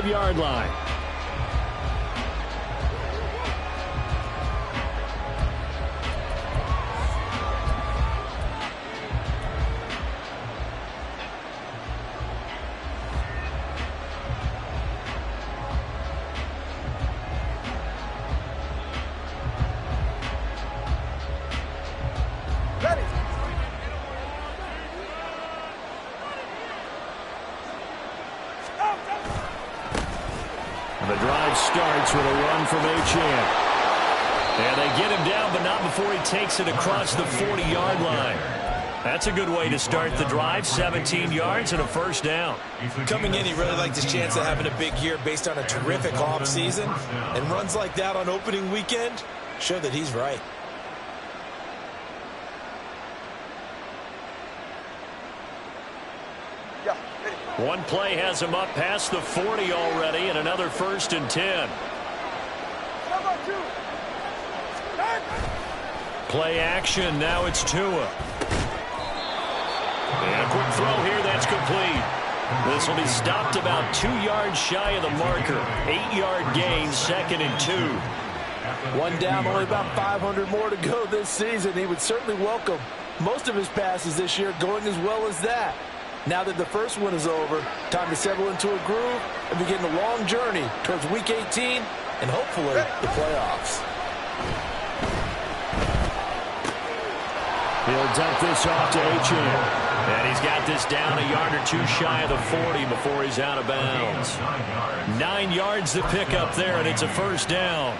5-yard line. The drive starts with a run from Achane. And they get him down, but not before he takes it across the 40-yard line. That's a good way to start the drive. 17 yards and a first down. Coming in, he really liked his chance of having a big year based on a terrific offseason. And runs like that on opening weekend show that he's right. One play has him up past the 40 already, and another 1st and 10. Play action. Now it's Tua. And a quick throw here. That's complete. This will be stopped about 2 yards shy of the marker. 8-yard gain, 2nd and 2. One down, only about 500 more to go this season. He would certainly welcome most of his passes this year going as well as that. Now that the first one is over, time to settle into a groove and begin the long journey towards Week 18 and hopefully the playoffs. He'll dump this off to Achane. And he's got this down a yard or 2 shy of the 40 before he's out of bounds. 9 yards to pick up there, and it's a first down.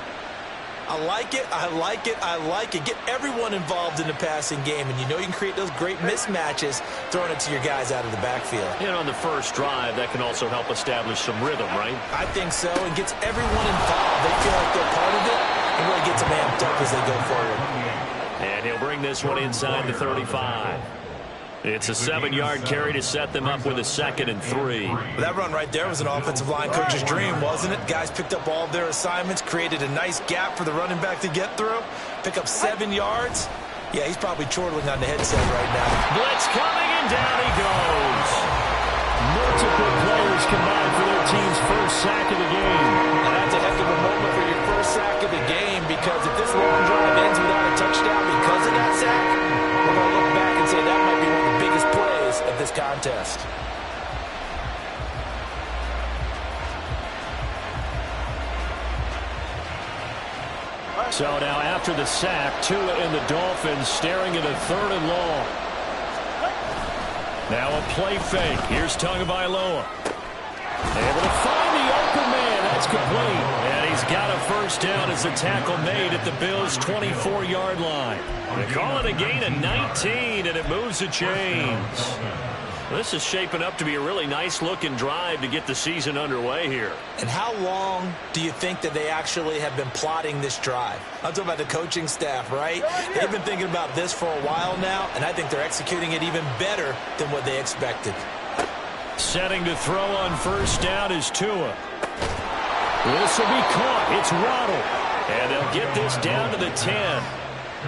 I like it, I like it, I like it. Get everyone involved in the passing game, and you know you can create those great mismatches throwing it to your guys out of the backfield. And on the first drive, that can also help establish some rhythm, right? I think so, and gets everyone involved. They feel like they're part of it, and really gets them amped up as they go forward. And he'll bring this one inside the 35. It's a 7-yard carry to set them up with a 2nd and 3. That run right there was an offensive line coach's dream, wasn't it? Guys picked up all of their assignments, created a nice gap for the running back to get through, pick up 7 yards. Yeah, he's probably chortling on the headset right now. Blitz coming, and down he goes. Multiple players combined for their team's first sack of the game. And that's a heck of a moment for your first sack of the game, because if this long drive ends without a touchdown because of that sack, we're going to look back and say that might be one of the biggest plays of this contest. So now after the sack, Tua and the Dolphins staring at a 3rd and long. Now a play fake. Here's Tagovailoa. Able to find the open man. That's complete. And he's got a first down as the tackle made at the Bills' 24-yard line. They call it a gain of 19, and it moves the chains. This is shaping up to be a really nice-looking drive to get the season underway here. And how long do you think that they actually have been plotting this drive? I'm talking about the coaching staff, right? They've been thinking about this for a while now, and I think they're executing it even better than what they expected. Setting to throw on first down is Tua. This will be caught. It's Waddle. And they'll get this down to the 10.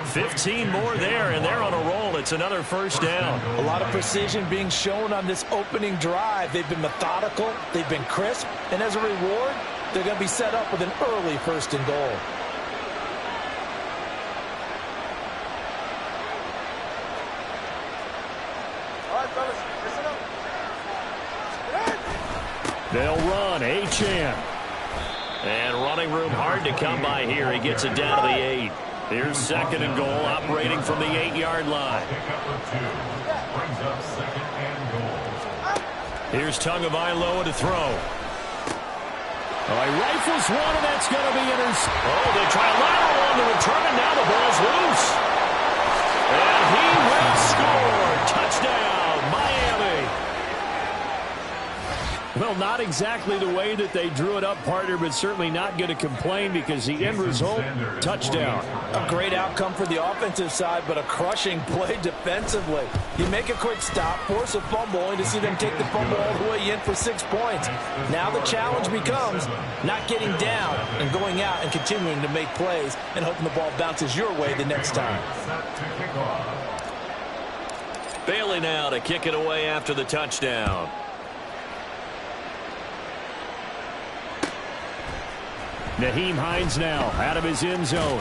15 more there, and they're on a roll. It's another first down. A lot of precision being shown on this opening drive. They've been methodical, they've been crisp, and as a reward, they're going to be set up with an early 1st and goal. All right, fellas, listen up. They'll run. Achane. And running room hard to come by here. He gets it down to the 8. Here's 2nd and goal, operating from the 8-yard line. Here's Tagovailoa to throw. Oh, he rifles one, and that's going to be intercepted. Oh, they try a lateral on the return, and now the ball's loose. And he will score. Touchdown, Miami. Well, not exactly the way that they drew it up, partner, but certainly not going to complain because the end result, touchdown. A great outcome for the offensive side, but a crushing play defensively. You make a quick stop, force a fumble, only to see them take the fumble all the way in for 6 points. Now the challenge becomes not getting down and going out and continuing to make plays and hoping the ball bounces your way the next time. Bailey now to kick it away after the touchdown. Nyheim Hines now out of his end zone.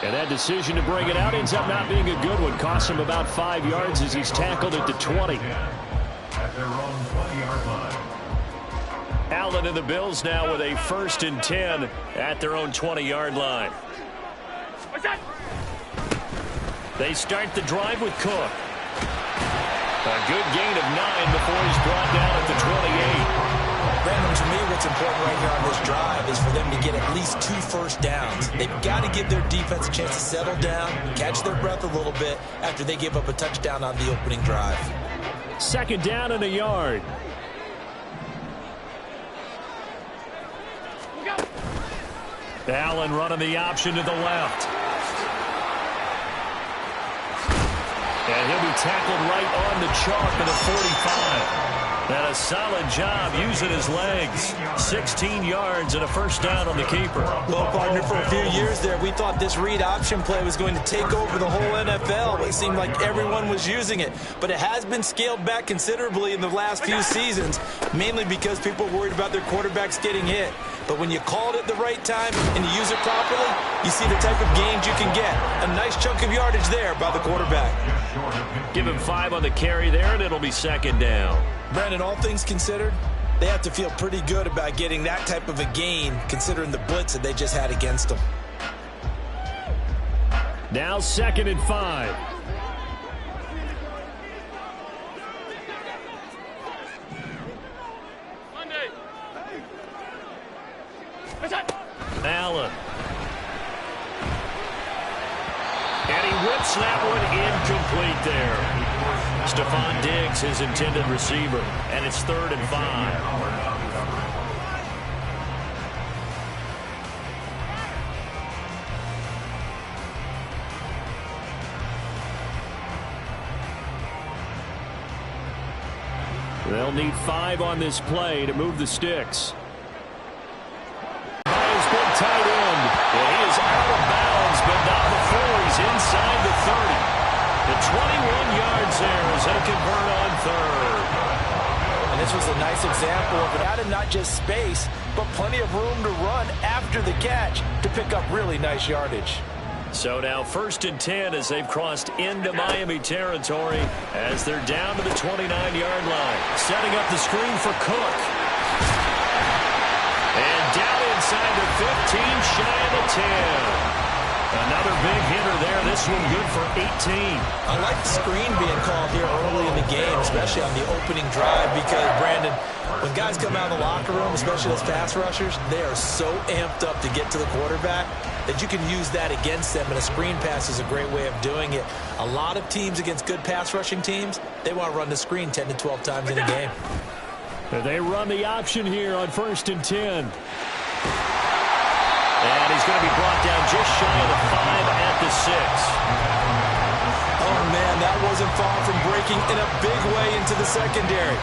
And that decision to bring it out ends up not being a good one. Costs him about 5 yards as he's tackled at the 20. At their own 20-yard line. Allen and the Bills now with a 1st and 10 at their own 20-yard line. They start the drive with Cook. A good gain of 9 before he's brought down at the 28. Brandon, to me, what's important right here on this drive is for them to get at least 2 first downs. They've got to give their defense a chance to settle down, catch their breath a little bit after they give up a touchdown on the opening drive. 2nd down and a yard. Allen running the option to the left. And he'll be tackled right on the chalk at the 45. And a solid job using his legs. 16 yards and a 1st down on the keeper. Well, partner, for a few years there, we thought this read option play was going to take over the whole NFL. It seemed like everyone was using it. But it has been scaled back considerably in the last few seasons, mainly because people are worried about their quarterbacks getting hit. But when you call it at the right time and you use it properly, you see the type of gains you can get. A nice chunk of yardage there by the quarterback. Give him 5 on the carry there, and it'll be 2nd down. Brandon, all things considered, they have to feel pretty good about getting that type of a gain, considering the blitz that they just had against them. Now 2nd and 5. Allen. And he rips that one incomplete there. Stephon Diggs, his intended receiver, and it's 3rd and 5. They'll need 5 on this play to move the sticks. By his big tight end. And he is out of bounds, but not before he's inside the 30. The 21 yards there as they convert on 3rd. And this was a nice example of it. Added not just space, but plenty of room to run after the catch to pick up really nice yardage. So now 1st and 10 as they've crossed into Miami territory as they're down to the 29-yard line. Setting up the screen for Cook. And down inside the 15, shy of the 10. Another big hitter there. This one good for 18. I like the screen being called here early in the game, especially on the opening drive, because, Brandon, when guys come out of the locker room, especially those pass rushers, they are so amped up to get to the quarterback that you can use that against them, and a screen pass is a great way of doing it. A lot of teams against good pass rushing teams, they want to run the screen 10 to 12 times in a game. They run the option here on 1st and 10. And he's going to be brought down just shy of the 5 at the 6. Oh, man, that wasn't far from breaking in a big way into the secondary.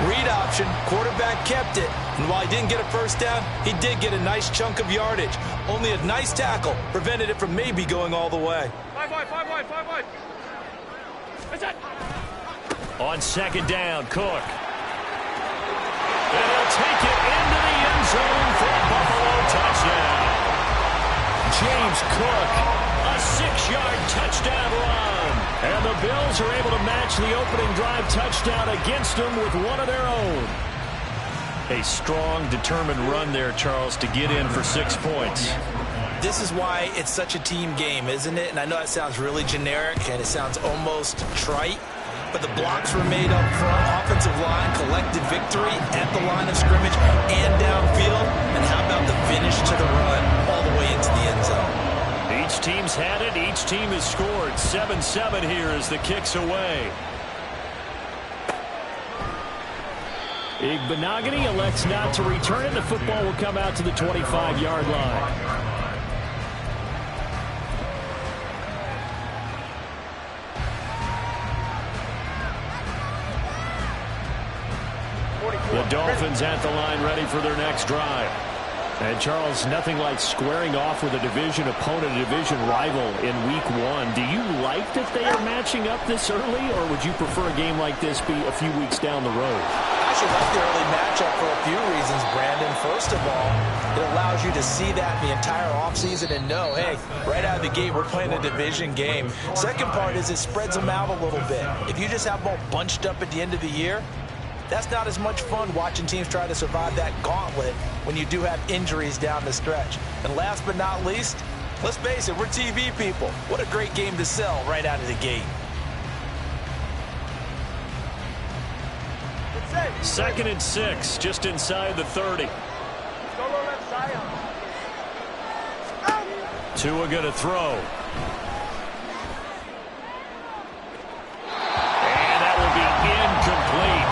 Read option, quarterback kept it. And while he didn't get a 1st down, he did get a nice chunk of yardage. Only a nice tackle prevented it from maybe going all the way. 5 wide. That's it. On 2nd down, Cook. And he'll take it into the end zone for a Buffalo touchdown. James Cook, a 6-yard touchdown run. And the Bills are able to match the opening drive touchdown against them with one of their own. A strong, determined run there, Charles, to get in for 6 points. This is why it's such a team game, isn't it? And I know that sounds really generic and it sounds almost trite, but the blocks were made up front. Offensive line collected victory at the line of scrimmage and downfield. And how about the finish to the run all the way into the end zone? Each team's had it. Each team has scored. 7-7 here as the kick's away. Igbenogany elects not to return it. The football will come out to the 25-yard line. The Dolphins at the line ready for their next drive. And, Charles, nothing like squaring off with a division opponent, a division rival in Week 1. Do you like that they are matching up this early, or would you prefer a game like this be a few weeks down the road? I actually like the early matchup for a few reasons, Brandon. First of all, It allows you to see that the entire offseason and know, hey, right out of the gate, we're playing a division game. Second part is it spreads them out a little bit. If you just have them all bunched up at the end of the year, that's not as much fun watching teams try to survive that gauntlet when you do have injuries down the stretch. And last but not least, let's face it, we're TV people. What a great game to sell right out of the gate. 2nd and 6, just inside the 30. Tua going to throw. And that will be incomplete.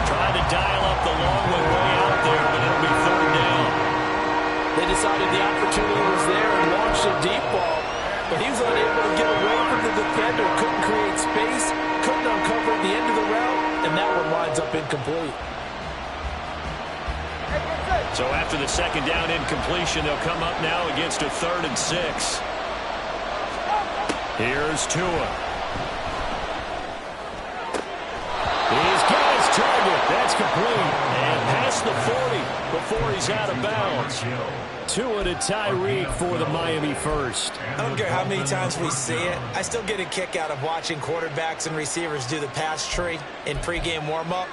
Trying to dial up the long one way out there, but it'll be 3rd down. They decided the opportunity was there and launched a deep ball, but he was unable to get away from the defender, couldn't create space, couldn't uncover the end of the route, and that one winds up incomplete. So after the 2nd down incompletion, they'll come up now against a 3rd and 6. Here's Tua. He's got his target. That's complete. And past the 40 before he's out of bounds. Tua to Tyreek for the Miami first. I don't care how many times we see it. I still get a kick out of watching quarterbacks and receivers do the pass tree in pregame warm-up.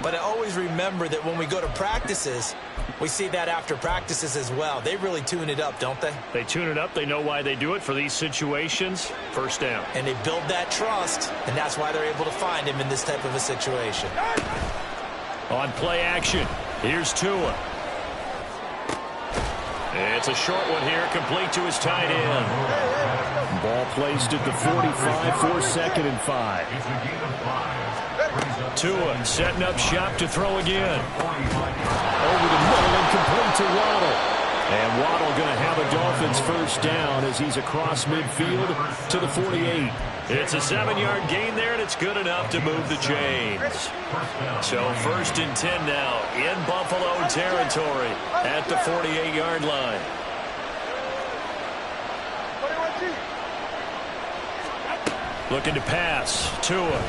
But I always remember that when we go to practices, we see that after practices as well. They really tune it up, don't they? They tune it up. They know why they do it for these situations. 1st down. And they build that trust, and that's why they're able to find him in this type of a situation. On play action, here's Tua. It's a short one here, complete to his tight end. Ball placed at the 45 for 2nd and 5. Tua setting up shop to throw again. Over the middle and complete to Waddle. And Waddle going to have a Dolphins 1st down as he's across midfield to the 48. It's a 7-yard gain there, and it's good enough to move the chains. So 1st and 10 now in Buffalo territory at the 48-yard line. Looking to pass. Tua.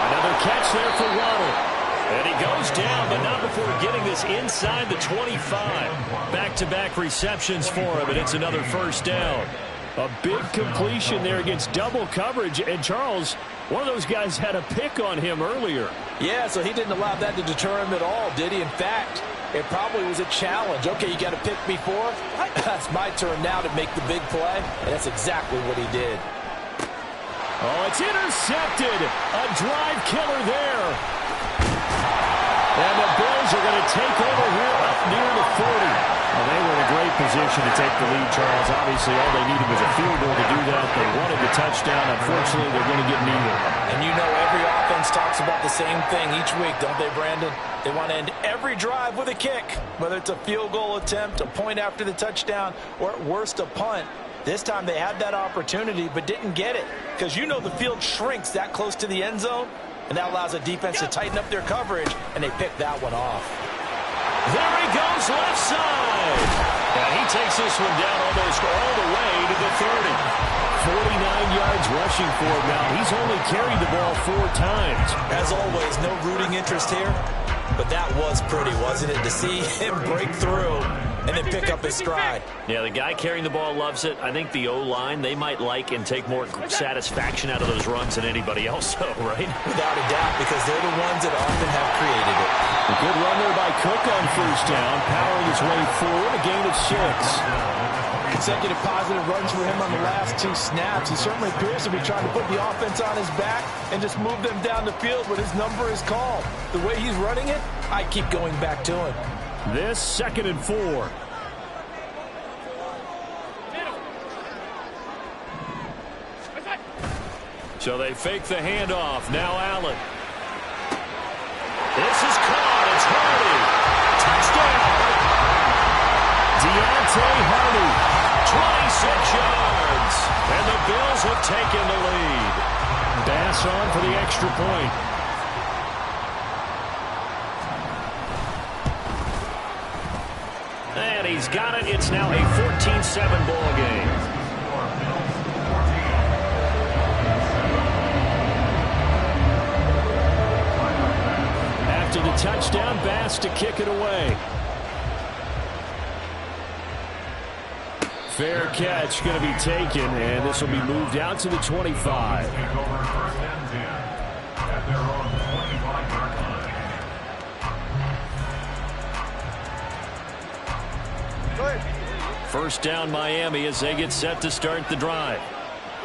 Another catch there for Waddle. And he goes down, but not before getting this inside the 25. Back-to-back receptions for him, and it's another 1st down. A big completion there against double coverage. And, Charles, one of those guys had a pick on him earlier. Yeah, so he didn't allow that to deter him at all, did he? In fact, it probably was a challenge. Okay, you got a pick before. That's my turn now to make the big play, and that's exactly what he did. Oh, it's intercepted. A drive killer there. And the Bills are going to take over here up near the 40. Well, they were in a great position to take the lead, Charles. Obviously, all they needed was a field goal to do that. They wanted the touchdown. Unfortunately, they're going to get neither. And you know every offense talks about the same thing each week, don't they, Brandon? They want to end every drive with a kick, whether it's a field goal attempt, a point after the touchdown, or at worst a punt. This time they had that opportunity but didn't get it because you know the field shrinks that close to the end zone, and that allows a defense to tighten up their coverage, and they picked that one off. There he goes left side. And he takes this one down almost all the way to the 30. 49 yards rushing for him now. He's only carried the ball 4 times. As always, no rooting interest here, but that was pretty, wasn't it, to see him break through and then pick up his stride. Yeah, the guy carrying the ball loves it. I think the O-line, they might like and take more satisfaction out of those runs than anybody else, though, right? Without a doubt, because they're the ones that often have created it. A good run there by Cook on 1st down, powering his way forward, a gain of 6. Consecutive positive runs for him on the last 2 snaps. He certainly appears to be trying to put the offense on his back and just move them down the field when his number is called. The way he's running it, I keep going back to him. This 2nd and 4. So they fake the handoff. Now Allen. This is caught. It's Hardy. Touchdown. Deontay Hardy. 26 yards. And the Bills have taken the lead. Bass on for the extra point. And he's got it. It's now a 14-7 ball game. the touchdown, Bass to kick it away. Fair catch going to be taken, and this will be moved out to the 25. Take over 1st and 10 at their own 25-yard line. First down Miami as they get set to start the drive.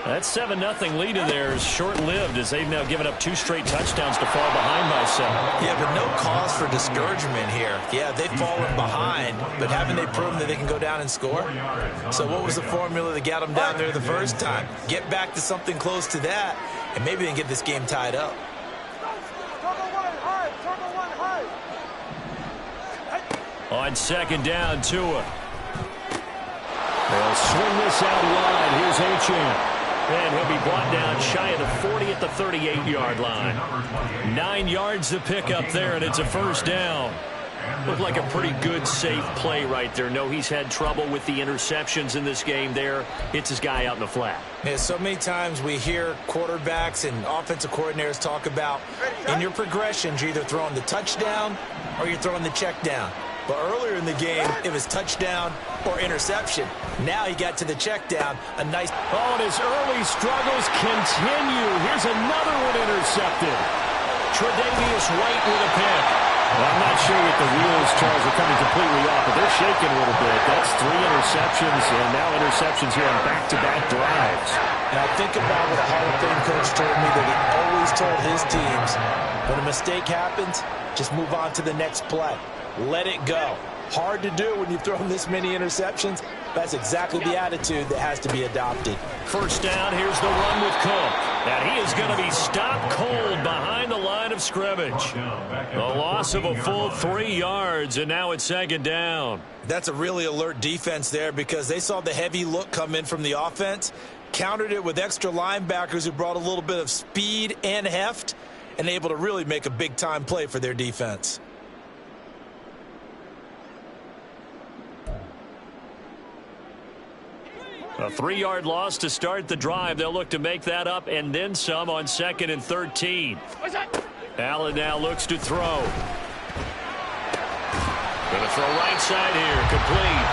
That 7-0 lead in there is short-lived as they've now given up 2 straight touchdowns to fall behind by 7. Yeah, but no cause for discouragement here. Yeah, they've fallen behind, but haven't they proven that they can go down and score? So what was the formula that got them down there the first time? Get back to something close to that, and maybe they can get this game tied up. On second down, Tua. They'll swing this out wide. Here's Achane. And he'll be brought down shy of the 40 at the 38-yard line. 9 yards to pick up there, and it's a first down. Looked like a pretty good, safe play right there. No, he's had trouble with the interceptions in this game there. It's his guy out in the flat. Yeah, so many times we hear quarterbacks and offensive coordinators talk about in your progressions, you're either throwing the touchdown or you're throwing the check down. But earlier in the game, it was touchdown or interception. Now he got to the check down. A nice... Oh, and his early struggles continue. Here's another one intercepted. Tre'Davious White with a pick. Well, I'm not sure that the wheels, Charles, are coming completely off, but they're shaking a little bit. That's 3 interceptions, and now interceptions here on back-to-back drives. And I think about what a Hall of Fame coach told me that he always told his teams, when a mistake happens, just move on to the next play. Let it go. Hard to do when you've thrown this many interceptions. That's exactly the attitude that has to be adopted. First down, here's the run with Cook. And he is going to be stopped cold behind the line of scrimmage. The loss of a full 3 yards, and now it's second down. That's a really alert defense there because they saw the heavy look come in from the offense, countered it with extra linebackers who brought a little bit of speed and heft, and able to really make a big-time play for their defense. A 3-yard loss to start the drive. They'll look to make that up and then some on 2nd and 13. Allen now looks to throw. Going to throw right side here, complete.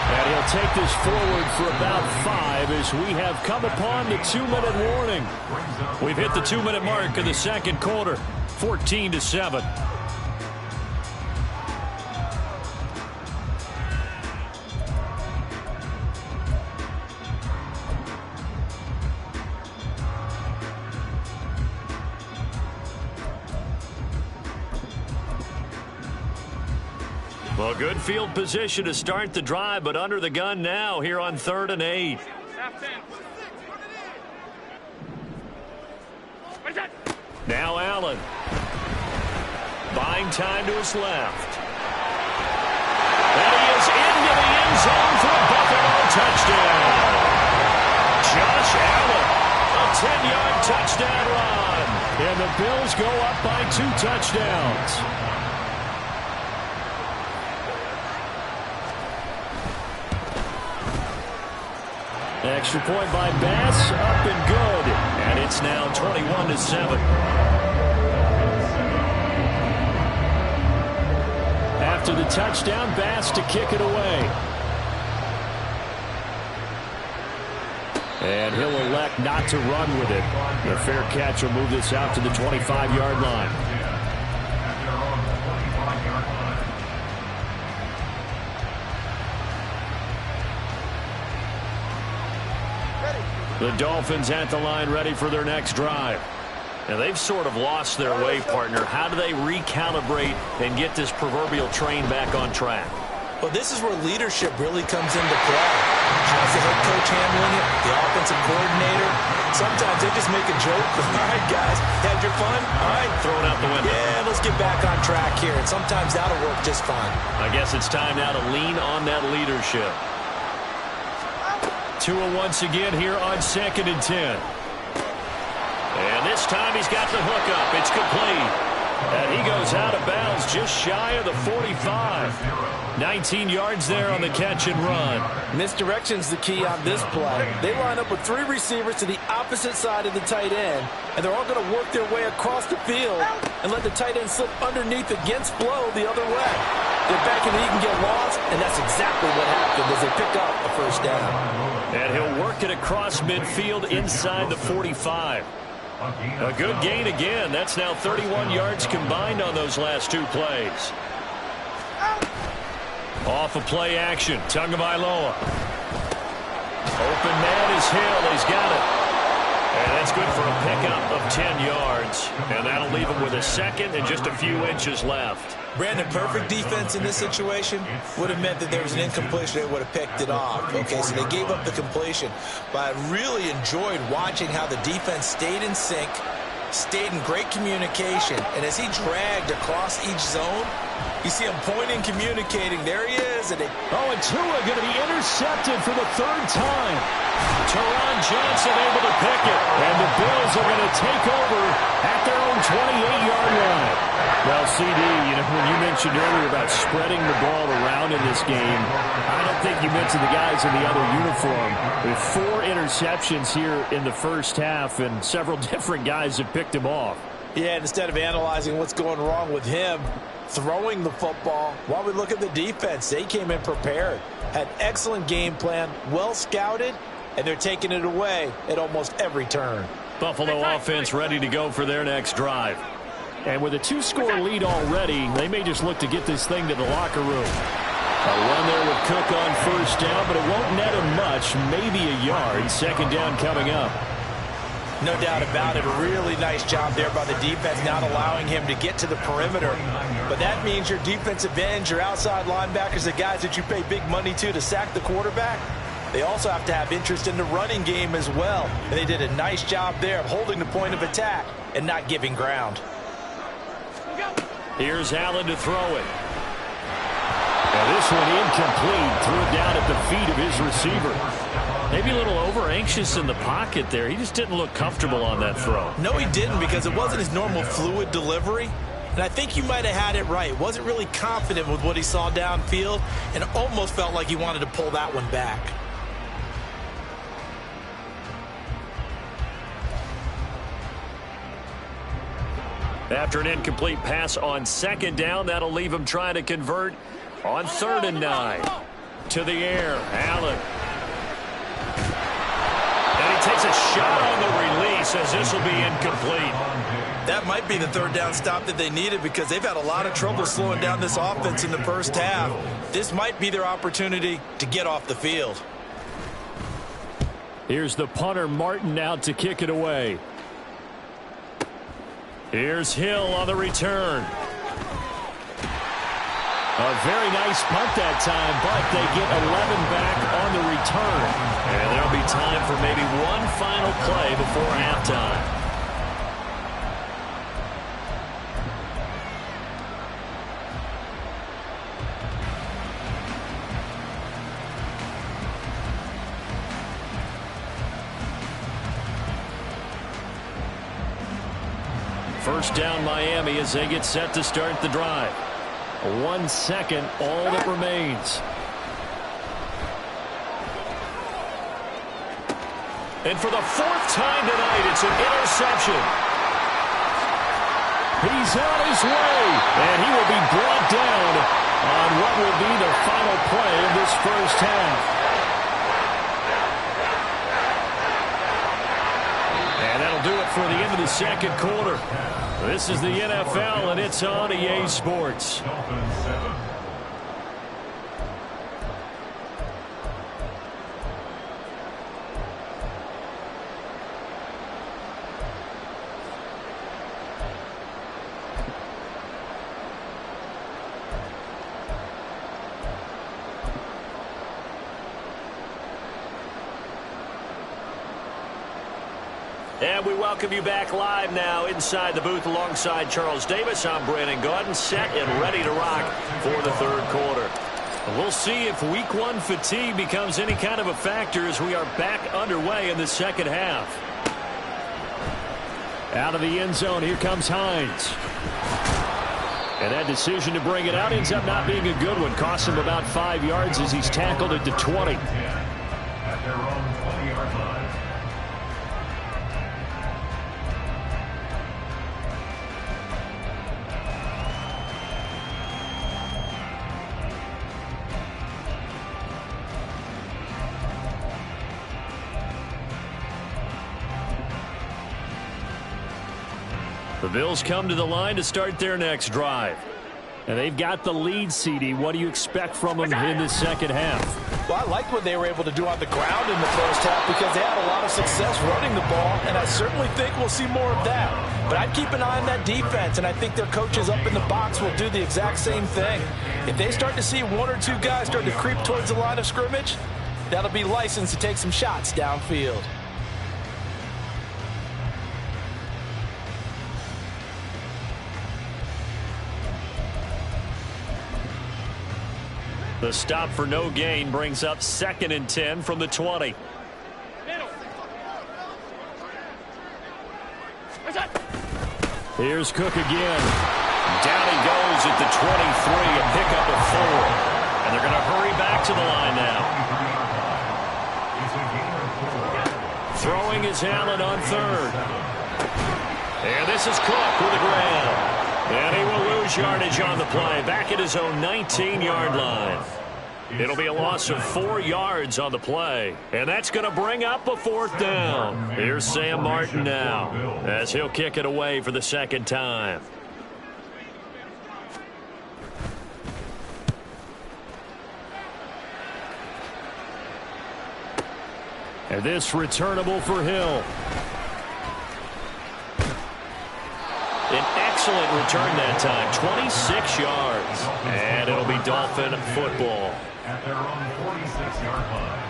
And he'll take this forward for about 5 as we have come upon the 2-minute warning. We've hit the 2-minute mark of the second quarter, 14-7. Well, good field position to start the drive, but under the gun now here on 3rd and 8. Now Allen. Buying time to his left. And he is into the end zone for a Buffalo touchdown. Josh Allen, a 10-yard touchdown run. And the Bills go up by 2 touchdowns. Extra point by Bass, up and good. And it's now 21-7. After the touchdown, Bass to kick it away. And he'll elect not to run with it. The fair catch will move this out to the 25-yard line. The Dolphins at the line ready for their next drive. Now they've sort of lost their way, partner. How do they recalibrate and get this proverbial train back on track? Well, this is where leadership really comes into play. How's the head coach handling it? The offensive coordinator? Sometimes they just make a joke. All right, guys, had your fun? All right. Throw it out the window. Yeah, let's get back on track here. And sometimes that'll work just fine. I guess it's time now to lean on that leadership. Tua once again here on 2nd and 10. And this time he's got the hookup. It's complete. And he goes out of bounds just shy of the 45. 19 yards there on the catch and run. Misdirection's the key on this play. They line up with 3 receivers to the opposite side of the tight end, and they're all going to work their way across the field and let the tight end slip underneath against flow the other way. They're banking that he can get lost, and that's exactly what happened as they pick up a first down. And he'll work it across midfield inside the 45. A good gain again. That's now 31 yards combined on those last 2 plays. Off of play action. Tagovailoa. Open man is Hill. He's got it. And that's good for a pickup of 10 yards. And that'll leave him with a second and just a few inches left. Brandon, perfect defense in this situation would have meant that there was an incompletion. They would have picked it off. Okay, so they gave up the completion. But I really enjoyed watching how the defense stayed in sync, stayed in great communication. And as he dragged across each zone, you see him pointing, communicating. There he is. And and Tua going to be intercepted for the 3rd time. Teron Johnson able to pick it. And the Bills are going to take over at their own 28-yard line. Well, CD, when you mentioned earlier about spreading the ball around in this game, I don't think you mentioned the guys in the other uniform. With 4 interceptions here in the first half, and several different guys have picked him off. Yeah, instead of analyzing what's going wrong with him, throwing the football, while we look at the defense, they came in prepared, had excellent game plan, well scouted, and they're taking it away at almost every turn. Buffalo offense ready to go for their next drive. And with a 2-score lead already, they may just look to get this thing to the locker room. A run there with Cook on first down, but it won't net him much, maybe a yard. Second down coming up. no doubt about it, a really nice job there by the defense, not allowing him to get to the perimeter. But that means your defensive ends, your outside linebackers, the guys that you pay big money to sack the quarterback, they also have to have interest in the running game as well. And they did a nice job there of holding the point of attack and not giving ground. Here's Allen to throw it. Now this one incomplete. Threw it down at the feet of his receiver. Maybe a little over-anxious in the pocket there. He just didn't look comfortable on that throw. No, he didn't, because it wasn't his normal fluid delivery. And I think you might have had it right. Wasn't really confident with what he saw downfield and almost felt like he wanted to pull that one back. After an incomplete pass on second down, that'll leave him trying to convert on 3rd and 9. To the air, Allen. And he takes a shot on the release as this will be incomplete. That might be the 3rd down stop that they needed, because they've had a lot of trouble slowing down this offense in the first half. This might be their opportunity to get off the field. Here's the punter, Martin, out to kick it away. Here's Hill on the return. A very nice punt that time, but they get 11 back on the return. And there'll be time for maybe one final play before halftime. First down Miami as they get set to start the drive. 1 second, all that remains. And for the 4th time tonight, it's an interception. He's on his way, and he will be brought down on what will be the final play of this first half. And that'll do it for the end of the second quarter. This is the NFL, and it's on EA Sports. And we welcome you back live now inside the booth alongside Charles Davis. I'm Brandon Gaudin, set and ready to rock for the 3rd quarter. We'll see if week 1 fatigue becomes any kind of a factor as we are back underway in the second half. Out of the end zone, here comes Hines. And that decision to bring it out ends up not being a good one. Costs him about 5 yards as he's tackled at the 20. At their own 20-yard line. The Bills come to the line to start their next drive. And they've got the lead, CD. What do you expect from them in the second half? Well, I like what they were able to do on the ground in the first half because they had a lot of success running the ball, and I certainly think we'll see more of that. But I'd keep an eye on that defense, and I think their coaches up in the box will do the exact same thing. If they start to see one or two guys start to creep towards the line of scrimmage, that'll be licensed to take some shots downfield. The stop for no gain brings up 2nd and 10 from the 20. Here's Cook again. Down he goes at the 23, a pickup of 4. And they're going to hurry back to the line now. Throwing is Allen on 3rd. And this is Cook with a grab. And he will lose yardage on the play. Back at his own 19-yard line. It'll be a loss of 4 yards on the play. And that's going to bring up a 4th down. Here's Sam Martin now as he'll kick it away for the 2nd time. And this returnable for Hill. An excellent return that time, 26 yards. And it'll be Dolphin football. At their own 46-yard line.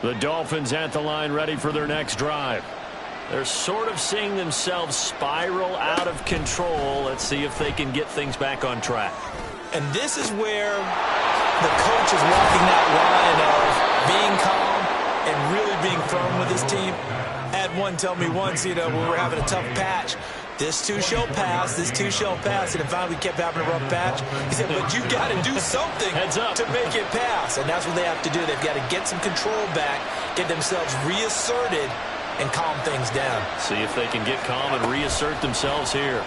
The Dolphins at the line ready for their next drive. They're sort of seeing themselves spiral out of control. Let's see if they can get things back on track. And this is where the coach is walking that line of being calm and really being firm with his team. I had one tell me once, when we were having a tough patch, this too shall pass, this too shall pass, and finally we kept having a rough patch. He said, but you got to do something to make it pass, and that's what they have to do. They've got to get some control back, get themselves reasserted, and calm things down. See if they can get calm and reassert themselves here.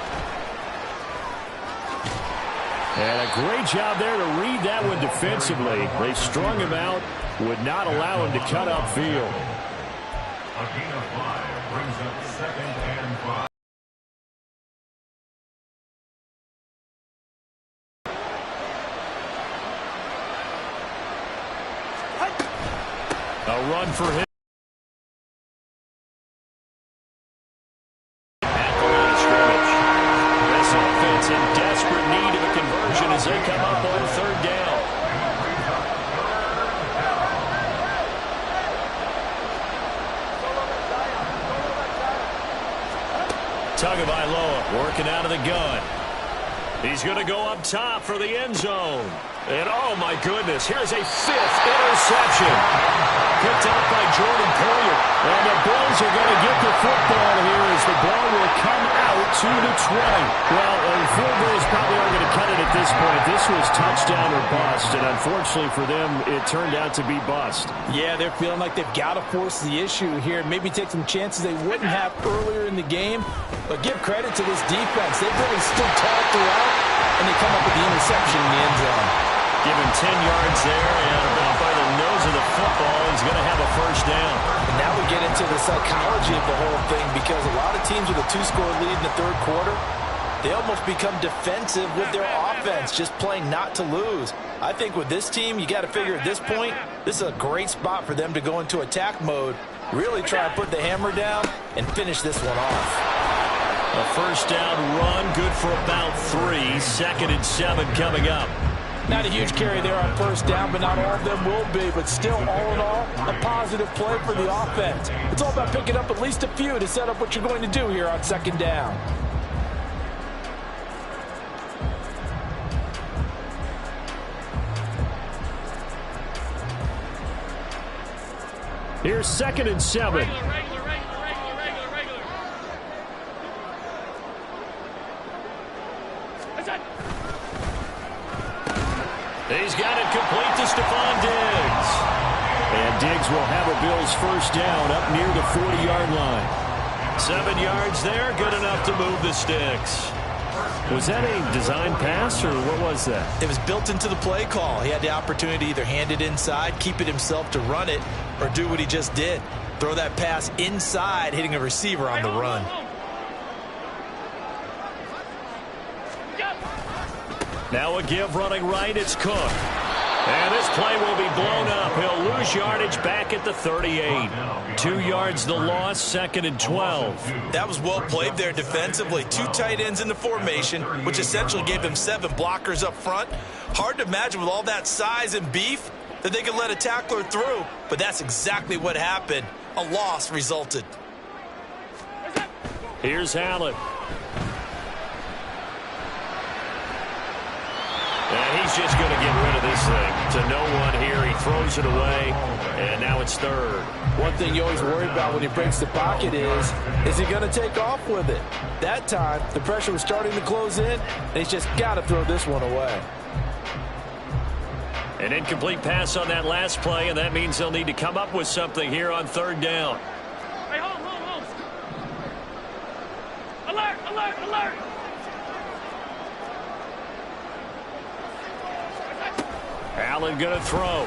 And a great job there to read that one defensively. They strung him out, would not allow him to cut upfield. A gain of 5 brings up 2nd and 5. A run for him. At the line of scrimmage. This offense in desperate need of a conversion as they come up on 3rd down. Tagovailoa working out of the gun. He's going to go up top for the end zone. And, oh, my goodness, here's a 5th interception. Picked up by Jordan Poyer. And the Bills are going to get the football here as the ball will come out to the 20. Well, the field goals probably aren't going to cut it at this point. This was touchdown or bust, and unfortunately for them, it turned out to be bust. Yeah, they're feeling like they've got to force the issue here. Maybe take some chances they wouldn't have earlier in the game. But give credit to this defense. They've really stood tall throughout, and they come up with the interception in the end zone. Give him 10 yards there, and about by the nose of the football, he's going to have a 1st down. And now we get into the psychology of the whole thing, because a lot of teams with a 2-score lead in the 3rd quarter, they almost become defensive with their offense, just playing not to lose. I think with this team, you got to figure at this point, this is a great spot for them to go into attack mode, really try to put the hammer down and finish this one off. A 1st down run, good for about 3. 2nd and 7 coming up. Not a huge carry there on 1st down, but not all of them will be. But still, all in all, a positive play for the offense. It's all about picking up at least a few to set up what you're going to do here on 2nd down. Here's 2nd and 7. Regular. That's it. He's got it complete to Stephon Diggs. And Diggs will have a Bills first down up near the 40-yard line. 7 yards there, good enough to move the sticks. Was that a design pass, or what was that? It was built into the play call. He had the opportunity to either hand it inside, keep it himself to run it, or do what he just did. Throw that pass inside, hitting a receiver on the run. Now a give running right, it's Cook. And this play will be blown up. He'll lose yardage back at the 38. 2 yards the loss, 2nd and 12. That was well played there defensively. 2 tight ends in the formation, which essentially gave them 7 blockers up front. Hard to imagine with all that size and beef that they could let a tackler through, but that's exactly what happened. A loss resulted. Here's Allen. And he's just going to get rid of this thing. To no one here. He throws it away, and now it's 3rd. One thing you always worry about when he breaks the pocket is he going to take off with it? That time, the pressure was starting to close in, and he's just got to throw this one away. An incomplete pass on that last play, and that means they'll need to come up with something here on 3rd down. Hey, hold. Alert. Allen going to throw.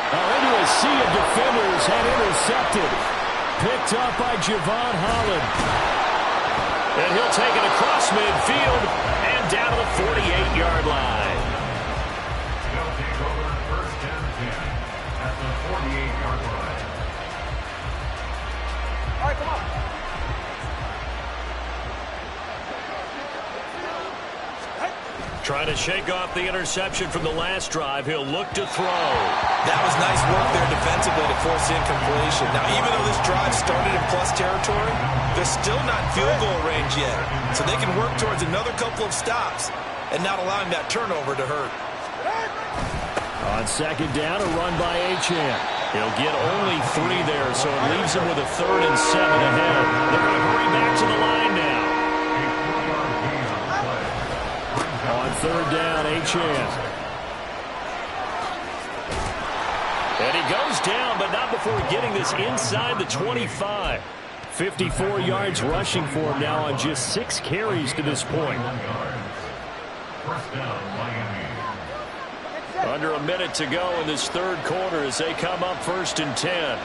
Into a sea of defenders and intercepted. Picked up by Javon Holland. And he'll take it across midfield and down to the 48-yard line. They'll take over 1st and 10 at the 48-yard line. All right, come on. Trying to shake off the interception from the last drive. He'll look to throw. That was nice work there defensively to force the incompletion. Now, even though this drive started in plus territory, they're still not in field goal range yet. So they can work towards another couple of stops and not allowing that turnover to hurt. On 2nd down, a run by Achane. He'll get only 3 there, so it leaves him with a 3rd and 7 ahead. They're going to hurry back to the line now. On 3rd down, Achane. And he goes down, but not before getting this inside the 25. 54 yards rushing for him now on just 6 carries to this point. First down, Miami. Under a minute to go in this 3rd quarter as they come up 1st and 10.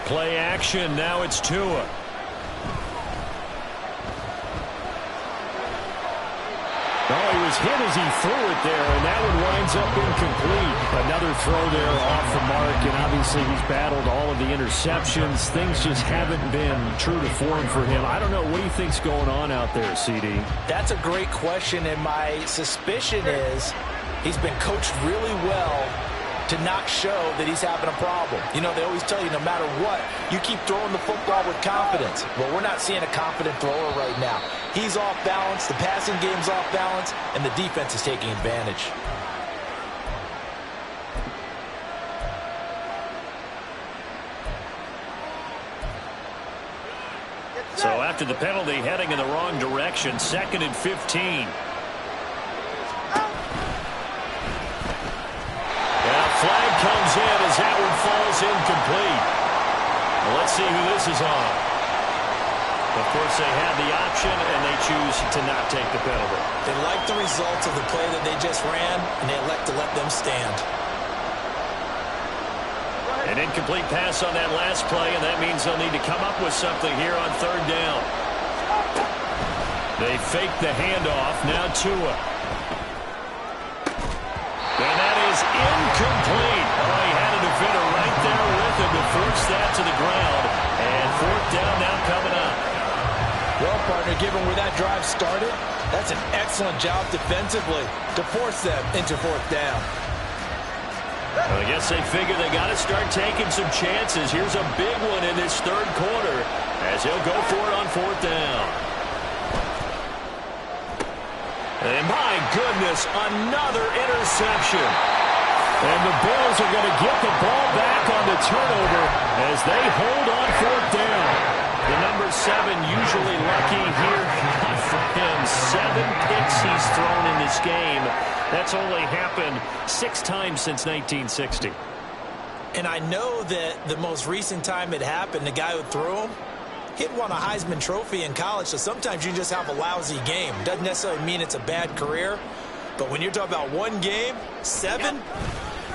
Play action, now it's Tua. Oh, he was hit as he threw it there, and that one winds up incomplete. Another throw there off the mark, and obviously he's battled all of the interceptions. Things just haven't been true to form for him. I don't know. What do you think's going on out there, CD? That's a great question, and my suspicion is he's been coached really well to not show that he's having a problem. You know, they always tell you no matter what, you keep throwing the football with confidence. Well, we're not seeing a confident thrower right now. He's off balance, the passing game's off balance, and the defense is taking advantage. So after the penalty, heading in the wrong direction, 2nd and 15. Flag comes in as that one falls incomplete. Well, let's see who this is on. Of course, they had the option, and they choose to not take the penalty. They like the results of the play that they just ran, and they elect to let them stand. An incomplete pass on that last play, and that means they'll need to come up with something here on 3rd down. They fake the handoff. Now Tua. And that is incomplete. Oh, he had a defender right there with him to force that to the ground. And 4th down now coming up. Well, partner, given where that drive started, that's an excellent job defensively to force them into 4th down. Well, I guess they figure they got to start taking some chances. Here's a big one in this 3rd quarter as he'll go for it on 4th down. And my goodness, another interception. And the Bills are going to get the ball back on the turnover as they hold on fourth down. The number 7 usually lucky here. Not for him. 7 picks he's thrown in this game. That's only happened 6 times since 1960. And I know that the most recent time it happened, the guy who threw him, he'd won a Heisman Trophy in college, so sometimes you just have a lousy game. Doesn't necessarily mean it's a bad career, but when you're talking about one game, 7,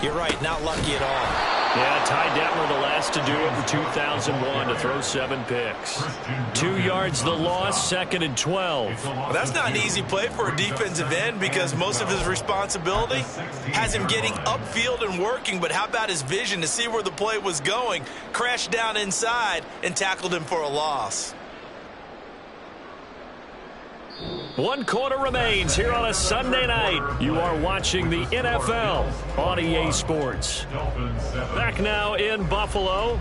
you're right, not lucky at all. Yeah, Ty Detmer, the last to do it in 2001 to throw 7 picks. 2 yards the loss, 2nd and 12. Well, that's not an easy play for a defensive end because most of his responsibility has him getting upfield and working, but how about his vision to see where the play was going, crashed down inside, and tackled him for a loss. 1 quarter remains here on a Sunday night. You are watching the NFL on EA Sports. Back now in Buffalo.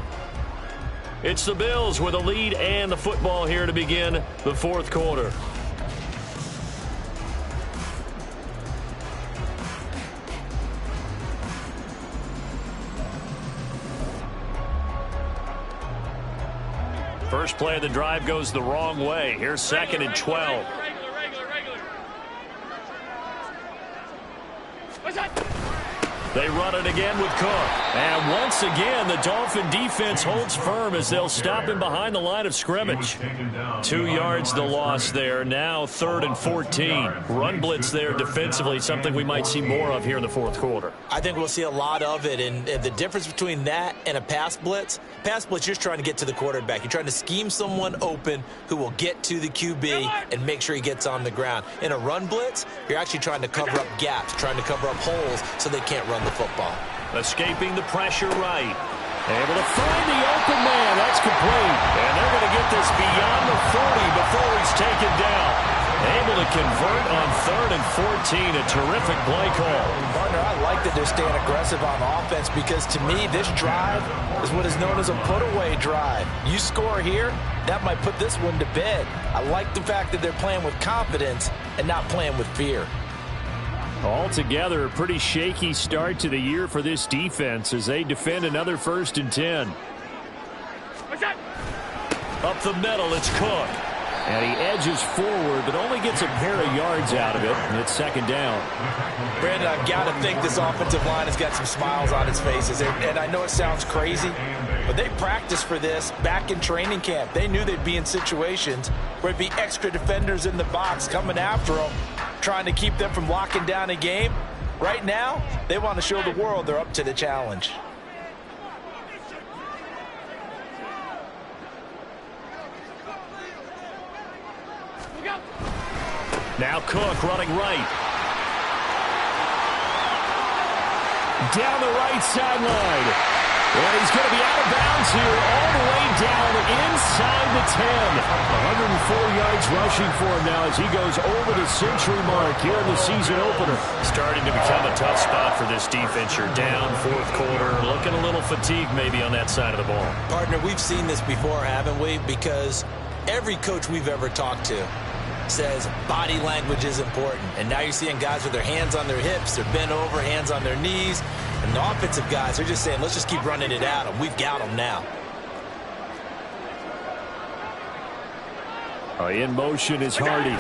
It's the Bills with a lead and the football here to begin the 4th quarter. First play of the drive goes the wrong way. Here's 2nd and 12. They run it again with Cook. And once again, the Dolphin defense holds firm as they'll stop him behind the line of scrimmage. 2 yards the loss there. Now 3rd and 14. Run blitz there defensively, something we might see more of here in the 4th quarter. I think we'll see a lot of it, and the difference between that and a pass blitz, you're just trying to get to the quarterback. You're trying to scheme someone open who will get to the QB and make sure he gets on the ground. In a run blitz, you're actually trying to cover up gaps, trying to cover up holes so they can't run the football. Escaping the pressure right. Able to find the open man. That's complete. And they're going to get this beyond the 40 before he's taken down. Able to convert on 3rd and 14. A terrific play call. Partner, I like that they're staying aggressive on offense because to me, this drive is what is known as a put-away drive. You score here, that might put this one to bed. I like the fact that they're playing with confidence and not playing with fear. Altogether, a pretty shaky start to the year for this defense as they defend another 1st and 10. Up the middle, it's Cook. And he edges forward, but only gets a pair of yards out of it, and it's 2nd down. Brandon, I've got to think this offensive line has got some smiles on its faces. And I know it sounds crazy, but they practiced for this back in training camp. They knew they'd be in situations where it'd be extra defenders in the box coming after them, trying to keep them from locking down a game. Right now, they want to show the world they're up to the challenge. Now Cook running right. Down the right sideline. And he's going to be out of bounds here all the way down inside the 10. 104 yards rushing for him now as he goes over the century mark here in the season opener. Starting to become a tough spot for this defense. You're down 4th quarter. Looking a little fatigued maybe on that side of the ball. Partner, we've seen this before, haven't we? Because every coach we've ever talked to says body language is important. And now you're seeing guys with their hands on their hips, they're bent over, hands on their knees. And the offensive guys are just saying, let's just keep running it at them. We've got them now. In motion is Hardy.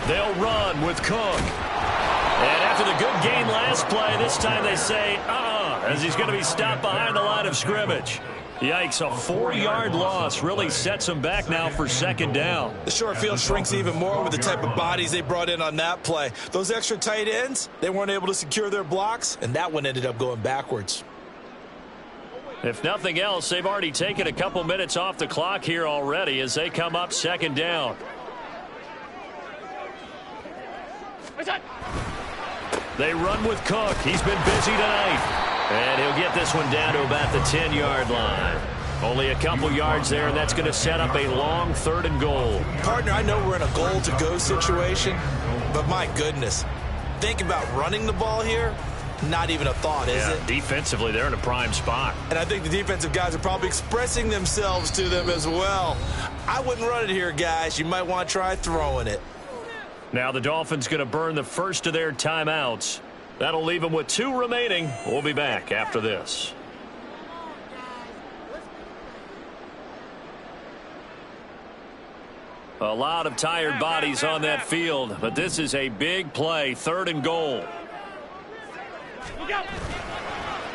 They'll run with Cook. And after the good game last play, this time they say, as he's going to be stopped behind the line of scrimmage. Yikes, a 4-yard loss really sets him back now for 2nd down. The short field shrinks even more with the type of bodies they brought in on that play. Those extra tight ends, they weren't able to secure their blocks, and that one ended up going backwards. If nothing else, they've already taken a couple minutes off the clock here already as they come up 2nd down. They run with Cook. He's been busy tonight. And he'll get this one down to about the 10-yard line. Only a couple yards there, and that's going to set up a long 3rd and goal. Partner, I know we're in a goal-to-go situation, but my goodness, think about running the ball here. Not even a thought, is it? Defensively, they're in a prime spot. And I think the defensive guys are probably expressing themselves to them as well. I wouldn't run it here, guys. You might want to try throwing it. Now the Dolphins going to burn the first of their timeouts. That'll leave them with 2 remaining. We'll be back after this. A lot of tired bodies on that field, but this is a big play, 3rd and goal.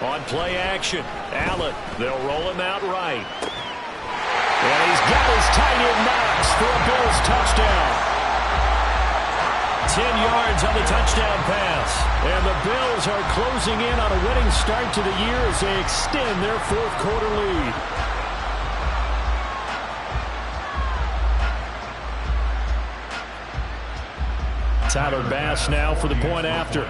On play action, Allen, they'll roll him out right. And he's got his tight end Knox for a Bills touchdown. 10 yards on the touchdown pass. And the Bills are closing in on a winning start to the year as they extend their 4th quarter lead. Tyler Bass now for the point after.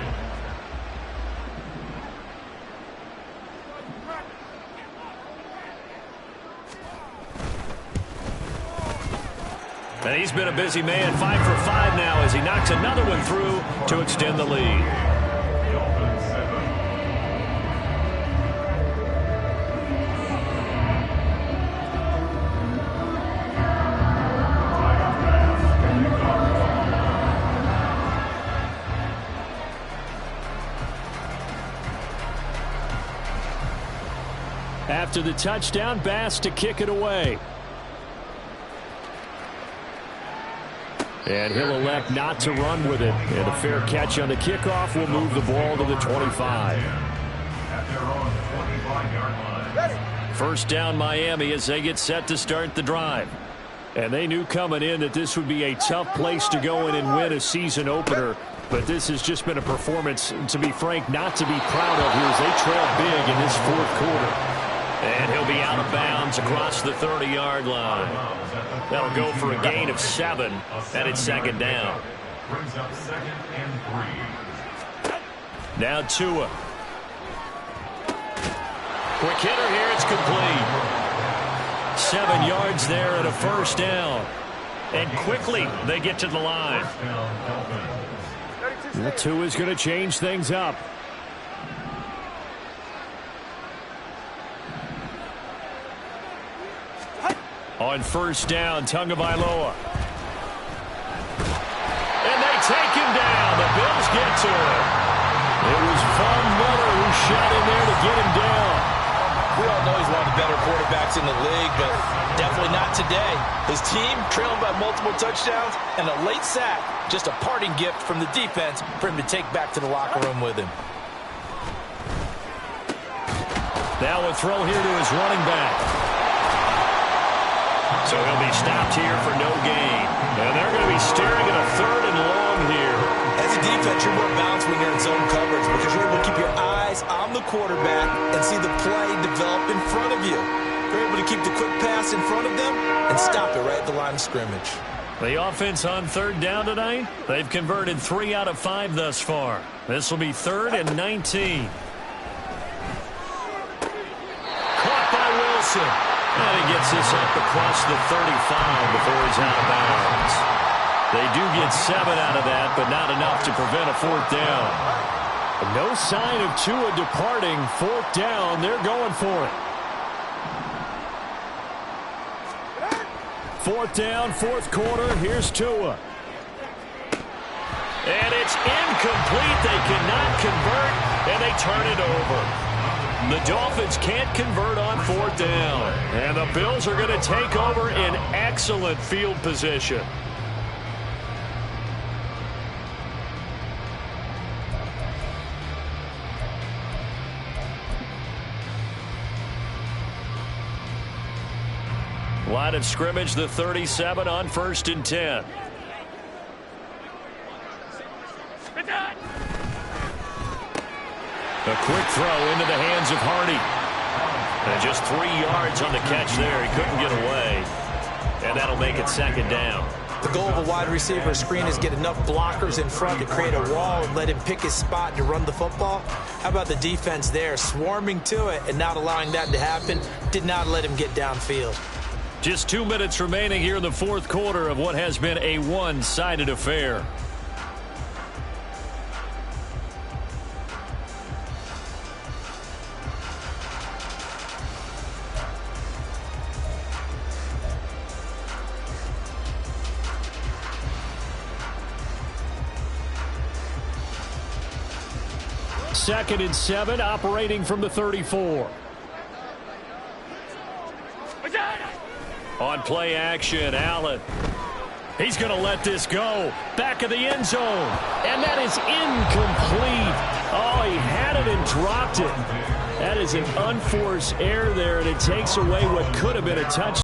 And he's been a busy man, 5 for 5 now as he knocks another one through to extend the lead. After the touchdown, Bass to kick it away. And he'll elect not to run with it. And a fair catch on the kickoff will move the ball to the 25. First down Miami as they get set to start the drive. And they knew coming in that this would be a tough place to go in and win a season opener. But this has just been a performance, to be frank, not to be proud of here as they trail big in this 4th quarter. And he'll be out of bounds across the 30-yard line. That'll go for a gain of 7, and it's 2nd down. Brings up 2nd and 3. Now Tua. Quick hitter here, it's complete. 7 yards there and a 1st down. And quickly they get to the line. Tua's going to change things up. On 1st down, Tagovailoa. And they take him down. The Bills get to him. It was Von Miller who shot in there to get him down. We all know he's one of the better quarterbacks in the league, but definitely not today. His team trailing by multiple touchdowns and a late sack. Just a parting gift from the defense for him to take back to the locker room with him. Now a throw here to his running back. So he'll be stopped here for no gain. And they're going to be staring at a 3rd and long here. As a defense, you're more balanced when you're in zone coverage because you're able to keep your eyes on the quarterback and see the play develop in front of you. You're able to keep the quick pass in front of them and stop it right at the line of scrimmage. The offense on 3rd down tonight, they've converted 3 out of 5 thus far. This will be 3rd and 19. Caught by Wilson. And he gets this up across the 35 before he's out of bounds. They do get 7 out of that, but not enough to prevent a 4th down. No sign of Tua departing. 4th down, they're going for it. 4th down, 4th quarter, here's Tua. And it's incomplete. They cannot convert, and they turn it over. The Dolphins can't convert on 4th down. And the Bills are going to take over in excellent field position. Line of scrimmage, the 37 on 1st and 10. A quick throw into the hands of Hardy. And just 3 yards on the catch there. He couldn't get away. And that'll make it 2nd down. The goal of a wide receiver screen is get enough blockers in front to create a wall and let him pick his spot to run the football. How about the defense there, swarming to it and not allowing that to happen? Did not let him get downfield. Just 2 minutes remaining here in the 4th quarter of what has been a one-sided affair. 2nd and 7, operating from the 34. On play action, Allen. He's going to let this go. Back of the end zone. And that is incomplete. Oh, he had it and dropped it. That is an unforced error there, and it takes away what could have been a touchdown.